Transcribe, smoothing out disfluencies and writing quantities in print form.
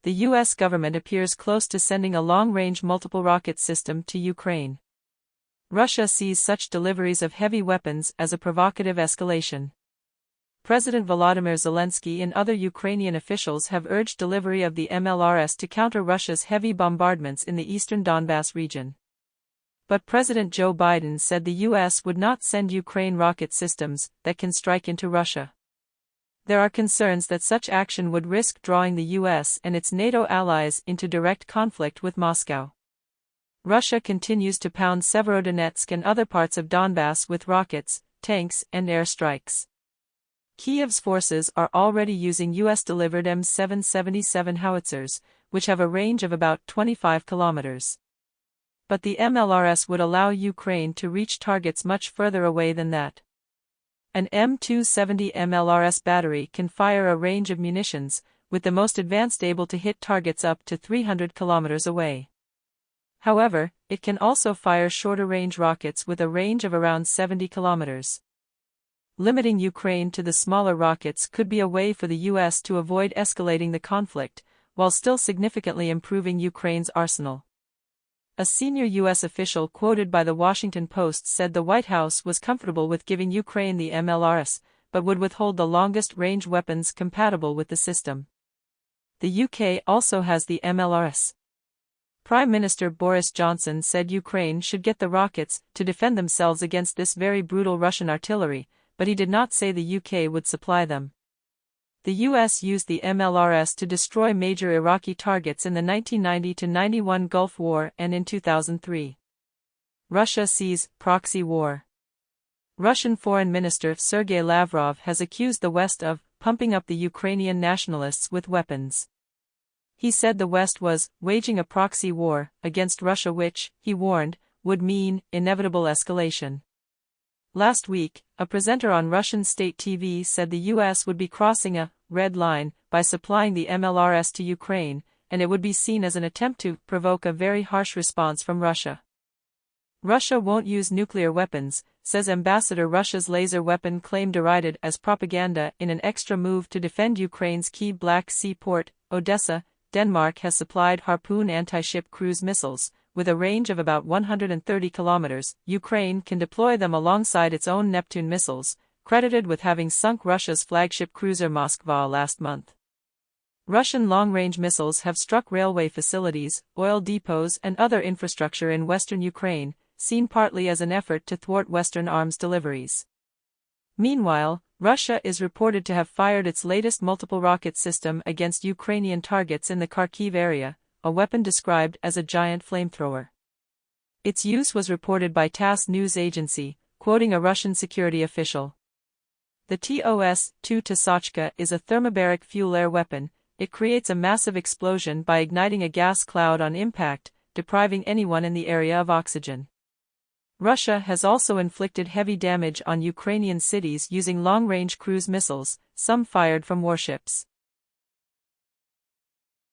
The U.S. government appears close to sending a long-range multiple rocket system to Ukraine. Russia sees such deliveries of heavy weapons as a provocative escalation. President Volodymyr Zelensky and other Ukrainian officials have urged delivery of the MLRS to counter Russia's heavy bombardments in the eastern Donbass region. But President Joe Biden said the U.S. would not send Ukraine rocket systems that can strike into Russia. There are concerns that such action would risk drawing the U.S. and its NATO allies into direct conflict with Moscow. Russia continues to pound Severodonetsk and other parts of Donbass with rockets, tanks, and airstrikes. Kyiv's forces are already using U.S.-delivered M777 howitzers, which have a range of about 25 kilometers. But the MLRS would allow Ukraine to reach targets much further away than that. An M270 MLRS battery can fire a range of munitions, with the most advanced able to hit targets up to 300 kilometers away. However, it can also fire shorter-range rockets with a range of around 70 kilometers. Limiting Ukraine to the smaller rockets could be a way for the U.S. to avoid escalating the conflict, while still significantly improving Ukraine's arsenal. A senior U.S. official quoted by the Washington Post said the White House was comfortable with giving Ukraine the MLRS, but would withhold the longest-range weapons compatible with the system. The UK also has the MLRS. Prime Minister Boris Johnson said Ukraine should get the rockets to defend themselves against this very brutal Russian artillery, but he did not say the UK would supply them. The U.S. used the MLRS to destroy major Iraqi targets in the 1990-91 Gulf War and in 2003. Russia sees proxy war. Russian Foreign Minister Sergei Lavrov has accused the West of pumping up the Ukrainian nationalists with weapons. He said the West was waging a proxy war against Russia which, he warned, would mean inevitable escalation. Last week, a presenter on Russian state TV said the U.S. would be crossing a red line by supplying the MLRS to Ukraine, and it would be seen as an attempt to provoke a very harsh response from Russia. Russia won't use nuclear weapons, says Ambassador. Russia's laser weapon claim derided as propaganda in an extra move to defend Ukraine's key Black Sea port, Odessa. Denmark has supplied Harpoon anti-ship cruise missiles, with a range of about 130 kilometers. Ukraine can deploy them alongside its own Neptune missiles, credited with having sunk Russia's flagship cruiser Moskva last month. Russian long-range missiles have struck railway facilities, oil depots and other infrastructure in western Ukraine, seen partly as an effort to thwart Western arms deliveries. Meanwhile, Russia is reported to have fired its latest multiple rocket system against Ukrainian targets in the Kharkiv area, a weapon described as a giant flamethrower. Its use was reported by TASS news agency, quoting a Russian security official. The TOS-2 Tasachka is a thermobaric fuel-air weapon. It creates a massive explosion by igniting a gas cloud on impact, depriving anyone in the area of oxygen. Russia has also inflicted heavy damage on Ukrainian cities using long-range cruise missiles, some fired from warships.